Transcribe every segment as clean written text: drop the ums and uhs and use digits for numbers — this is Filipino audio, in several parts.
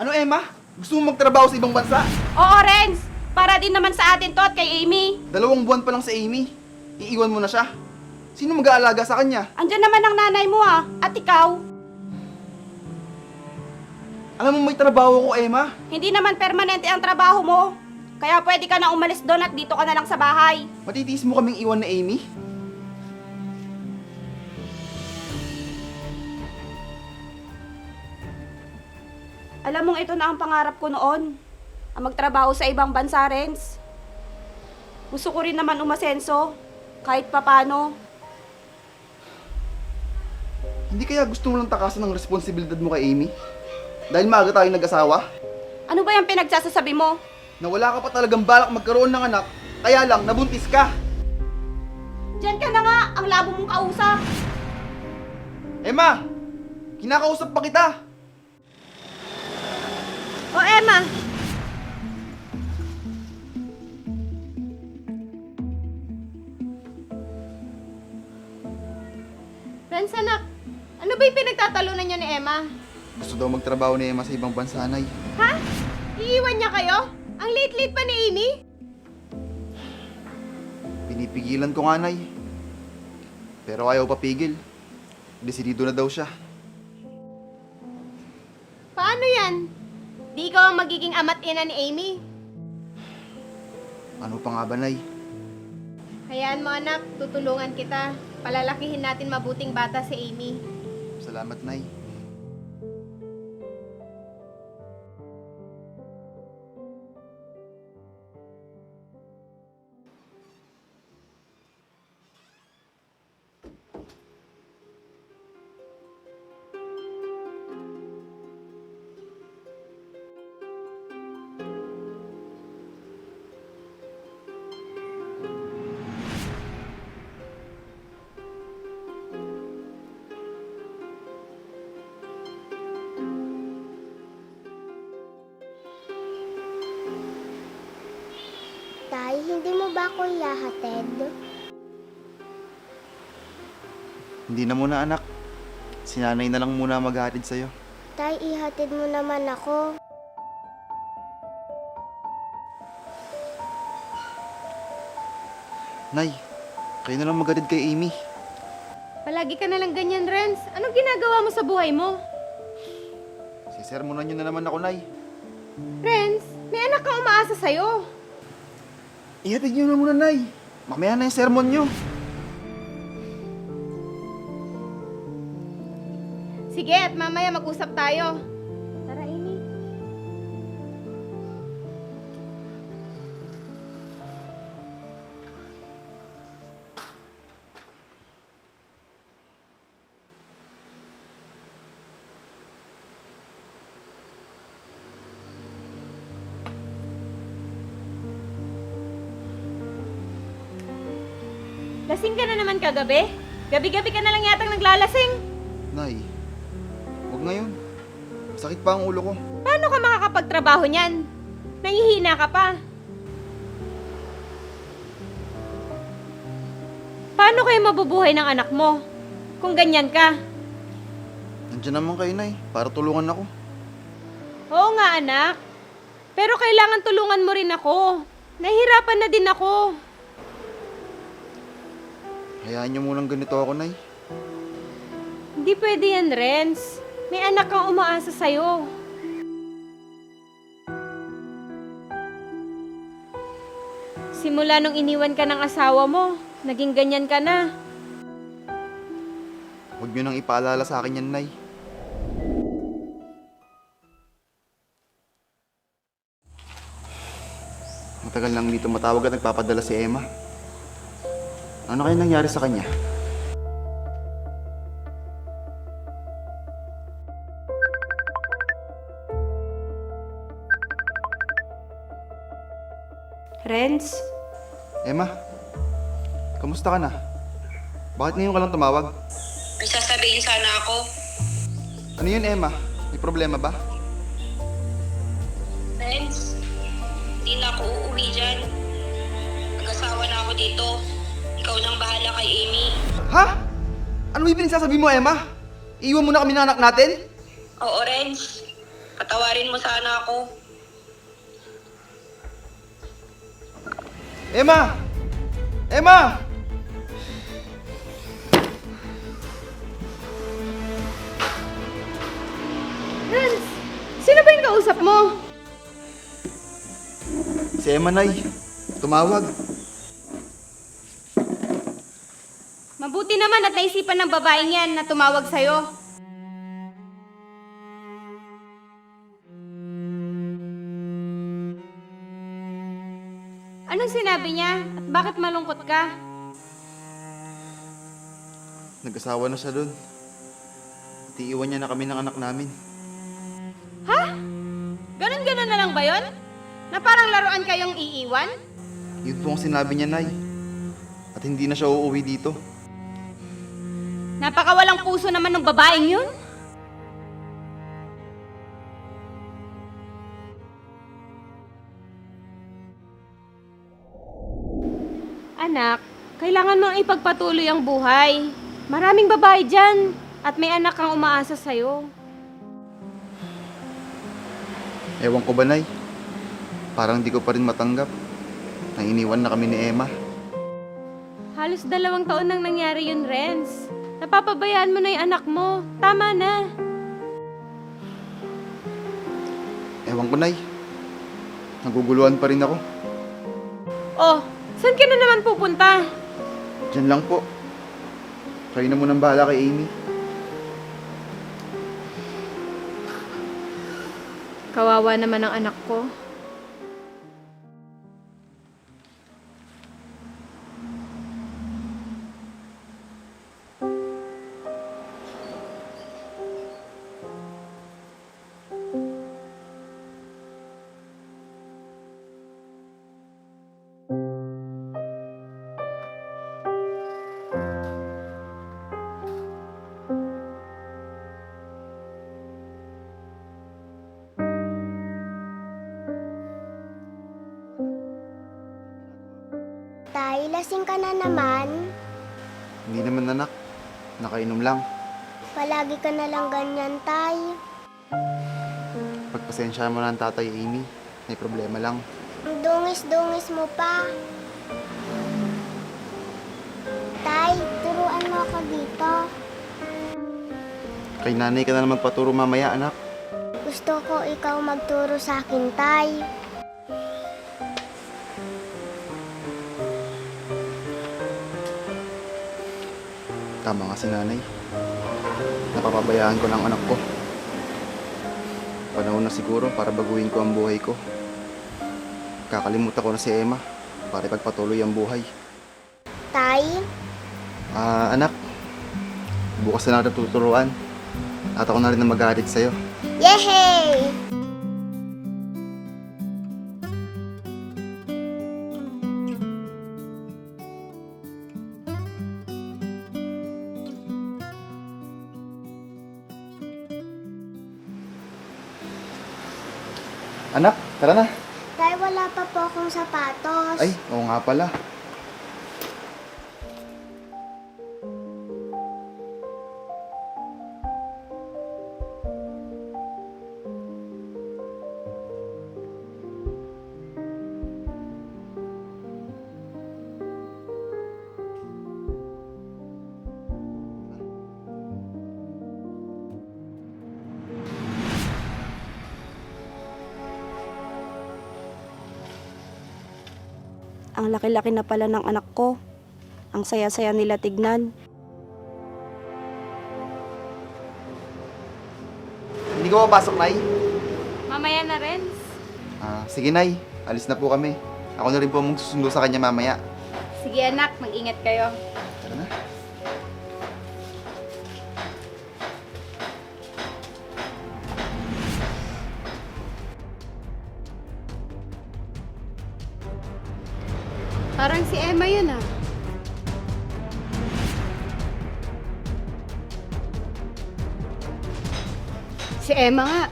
Ano, Emma? Gusto mo magtrabaho sa ibang bansa? Oo, Renz! Para din naman sa atin to at kay Amy. 2 buwan pa lang sa Amy. Iiwan mo na siya. Sino mag-aalaga sa kanya? Andyan naman ang nanay mo at ikaw. Alam mo may trabaho ko, Emma. Hindi naman permanente ang trabaho mo. Kaya pwede ka na umalis doon at dito ka na lang sa bahay. Matitiis mo kaming iwan na Amy? Alam mong ito na ang pangarap ko noon. Ang magtrabaho sa ibang bansa, Renz. Gusto ko rin naman umasenso. Kahit papano. Hindi kaya gusto mo lang takasan ng responsibilidad mo kay Amy? Dahil maaga tayong nag-asawa? Ano ba yung pinagsasasabi mo? Na wala ka pa talagang balak magkaroon ng anak, kaya lang nabuntis ka. Diyan ka na nga, ang labo mong kausap. Emma! Kinakausap pa kita! O Emma, Renz, anak, ano ba yung pinagtatalunan niyo ni Emma? Gusto daw magtrabaho ni Emma sa ibang bansa, Nay. Ha? Iiwan niya kayo? Ang late-late pa ni Amy? Pinipigilan ko nga, Nay. Pero ayaw papigil. Desidido na daw siya. Paano yan? Di ikaw ang magiging ama't ina ni Amy? Ano pa nga ba, Nay? Hayaan mo anak, tutulungan kita. Palalakihin natin mabuting bata si Amy. Salamat, Nay. Tay, hindi mo ba ako ihahatid? Hindi na muna, anak. Si nanay na lang muna maghatid sa'yo. Tay, ihatid mo naman ako. Nay, kayo na lang maghatid kay Amy. Palagi ka na lang ganyan, Renz. Anong ginagawa mo sa buhay mo? Sisermonan nyo na naman ako, Nay. Renz, may anak kang umaasa sa'yo. Ihatid nyo na muna, Nay. Mamaya na yung sermon nyo. Sige, at mamaya mag-usap tayo. Tara, Amy. lasing ka na naman kagabi? Gabi-gabi ka na lang yatang naglalasing. Nay, huwag ngayon. Sakit pa ang ulo ko. Paano ka makakapagtrabaho niyan? Nangihina ka pa. Paano kayo mabubuhay ng anak mo? Kung ganyan ka. Nandiyan naman kayo, Nay, para tulungan ako. Oo nga, anak. Pero kailangan tulungan mo rin ako. Nahihirapan na din ako. Hayaan nyo munang ganito ako, Nay. Hindi pwede yan, Renz. May anak kang umaasa sa'yo. Simula nung iniwan ka ng asawa mo, naging ganyan ka na. Huwag nyo nang ipaalala sa akin yan, Nay. Matagal lang dito matawag at nagpapadala si Emma. Ano kaya nangyari sa kanya? Renz, Emma, kamusta ka na? Bakit ngayon ka lang tumawag? May sasabihin sana ako. Ano yun, Emma? May problema ba? Friends, hindi na ako uuwi dyan. Mag-asawa na ako dito. Ikaw nang bahala kay Amy. Ha? Ano yung pinagsasabi mo, Emma? Iiwan mo na kami ng anak natin? Oo, Renz. Patawarin mo sana ako. Emma! Emma! Renz, sino ba yung kausap mo? Si Emma, Nay. Tumawag. Mabuti naman at naisipan ng babaeng yan na tumawag sa'yo. Anong sinabi niya at bakit malungkot ka? Nag-asawa na siya doon. At iiwan niya na kami ng anak namin. Ha? Ganon-ganon na lang ba yon? Na parang laruan kayong iiwan? Yun po ang sinabi niya, Nay. At hindi na siya uuwi dito. Napakawalang puso naman ng babaeng yun. Anak, kailangan mong ipagpatuloy ang buhay. Maraming babae dyan at may anak kang umaasa sa'yo. Ewan ko ba, Nay? Parang di ko pa rin matanggap na iniwan na kami ni Emma. Halos 2 taon nang nangyari yun, Renz. Napapabayaan mo na yung anak mo. Tama na. Ewan ko, Nay. Naguguluhan pa rin ako. Oh, saan ka na naman pupunta? Diyan lang po. Kayo na munang bahala kay Amy. Kawawa naman ang anak ko. Tay, lasing ka na naman. Hindi naman, anak. Nakainom lang. Palagi ka na lang ganyan, Tay. Pagpasensya mo na ang tatay, Amy. May problema lang. Ang dungis-dungis mo pa. Tay, turuan mo ako dito. Kay nanay ka na naman paturo mamaya, anak. Gusto ko ikaw magturo sa akin, Tay. Tama nga si nanay. Napapabayaan ko ng anak ko. Panahon na siguro para baguhin ko ang buhay ko. Kakalimutan ko na si Emma para ipagpatuloy ang buhay. Tay, Anak, bukas na natin tuturuan. At ako na rin na mag-aarit sa'yo. yehey! Anak, tara na. Tay, wala pa po akong sapatos. Ay, oo nga pala. Ang laki-laki na pala ng anak ko. Ang saya-saya nila tignan. Hindi ko papasok, Nay. Mamaya na, Renz. Sige, Nay. Alis na po kami. Ako na rin po magsusundo sa kanya mamaya. Sige anak, mag-ingat kayo. Tara na. Parang si Emma yun ah. Si Emma nga.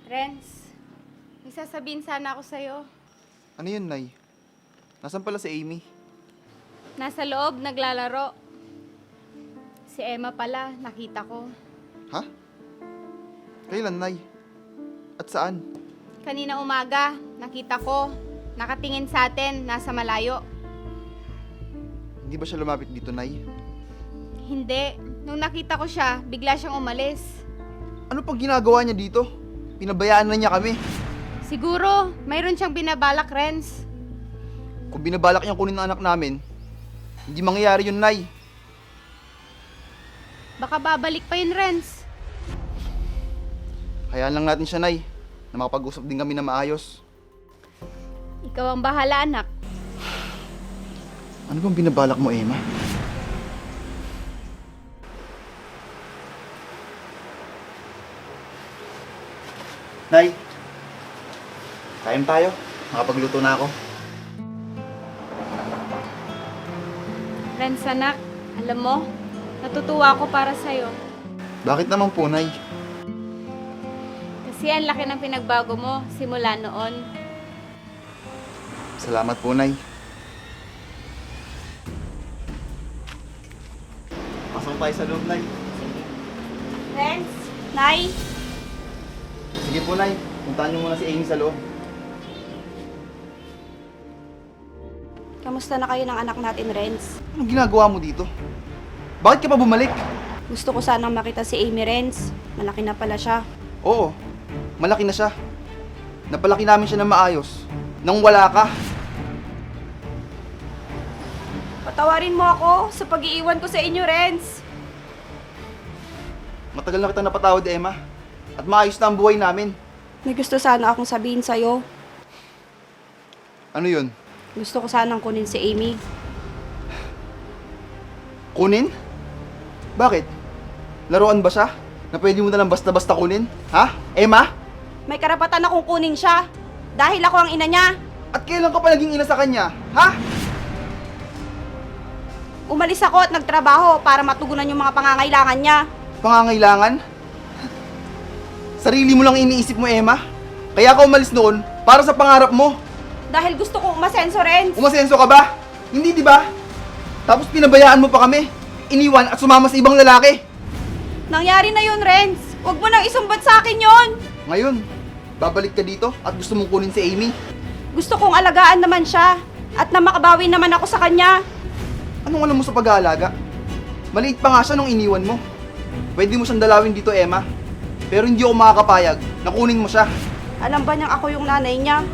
Renz, may sasabihin sana ako sa'yo. Ano yun, Nay? Nasaan pala si Amy? Nasa loob, naglalaro. Si Emma pala, nakita ko. Ha? Kailan, Nay? At saan? Kanina umaga, nakita ko. Nakatingin sa atin, nasa malayo. Hindi ba siya lumapit dito, Nay? Hindi. Nung nakita ko siya, bigla siyang umalis. Ano pang ginagawa niya dito? Pinabayaan na niya kami. Siguro, mayroon siyang binabalak, Renz. Kung binabalak niyang kunin ang anak namin, hindi mangyayari yun, Nay. Baka babalik pa yun, Renz. Hayaan lang natin siya, Nay, na makapag-usap din kami na maayos. Ikaw ang bahala, anak. Ano bang binabalak mo, Emma? Nay, kain tayo. Nakapagluto na ako. Renz, anak, alam mo, natutuwa ako para sa'yo. Bakit naman po, Nay? Kasi ang laki ng pinagbago mo simula noon. Salamat po, Nay. Pasok tayo sa loob, Nay. Renz, Nay, Sige po, Nay. Puntahan niyo muna si Amy sa loob. kamusta na kayo ng anak natin, Renz? Anong ginagawa mo dito? Bakit ka pa bumalik? Gusto ko sanang makita si Amy, Renz. Malaki na pala siya. Oo, malaki na siya. Napalaki namin siya ng maayos. Nang wala ka. Patawarin mo ako sa pag-iiwan ko sa inyo, Renz. Matagal na kitang napatawad, Emma. At maayos na ang buhay namin. May gusto sana akong sabihin sa'yo. Ano yun? Gusto ko sanang kunin si Amy. Kunin? Bakit? Laruan ba siya? Na pwede mo na lang basta-basta kunin? Ha? Emma? May karapatan akong kunin siya. Dahil ako ang ina niya. At kailan ka pa naging ina sa kanya? Ha? Umalis ako at nagtrabaho para matugunan yung mga pangangailangan niya. Pangangailangan? Sarili mo lang iniisip mo, Emma. Kaya ka umalis noon para sa pangarap mo. Dahil gusto kong umasenso, Renz. Umasenso ka ba? Hindi, di ba? Tapos pinabayaan mo pa kami. Iniwan at sumama sa ibang lalaki. Nangyari na yun, Renz. Huwag mo nang isumbat sa akin yon. Ngayon, babalik ka dito at gusto mong kunin si Amy. Gusto kong alagaan naman siya. At na makabawi naman ako sa kanya. Anong alam mo sa pag-aalaga? Maliit pa nga siya nung iniwan mo. Pwede mo siyang dalawin dito, Emma. Pero hindi ako makakapayag na kunin mo siya. Alam ba niyang ako yung nanay niya?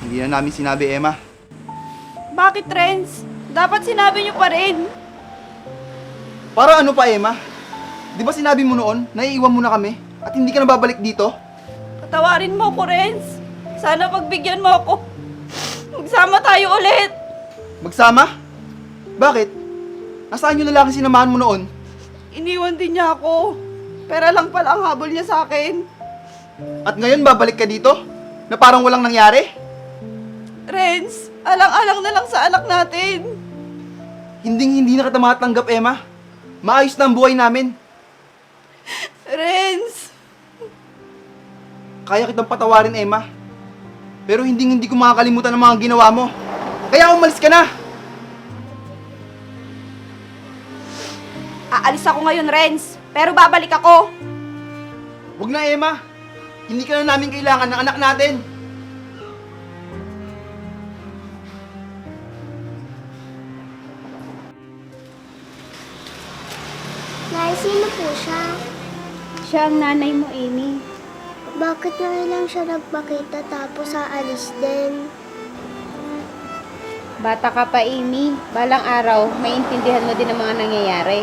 Hindi na namin sinabi, Emma. Bakit, Renz? Dapat sinabi niyo pa rin. Para ano pa, Emma? Di ba sinabi mo noon na iiwan mo na kami at hindi ka na babalik dito? Patawarin mo ko, Renz. Sana pagbigyan mo ako. Magsama tayo ulit. Magsama? Bakit? Nasaan yung lalaki sinamahan mo noon? Iniwan din niya ako. Pera lang pala ang habol niya sa akin. At ngayon babalik ka dito? Na parang walang nangyari? Renz, alang-alang na lang sa anak natin. Hindi na kita matanggap, Emma. Maayos na ang buhay namin. Renz, Kaya kitang patawarin, Emma. Pero hindi ko makakalimutan ang mga ginawa mo. Kaya umalis ka na! aalis ako ngayon, Renz. Pero babalik ako. Huwag na, Emma. Hindi ka na namin kailangan ng anak natin. Nay, sino po siya? Siya ang nanay mo, Amy. Bakit ngayon lang siya nagpakita tapos aalis din? Bata ka pa, Amy. Balang araw, maintindihan mo din ang mga nangyayari.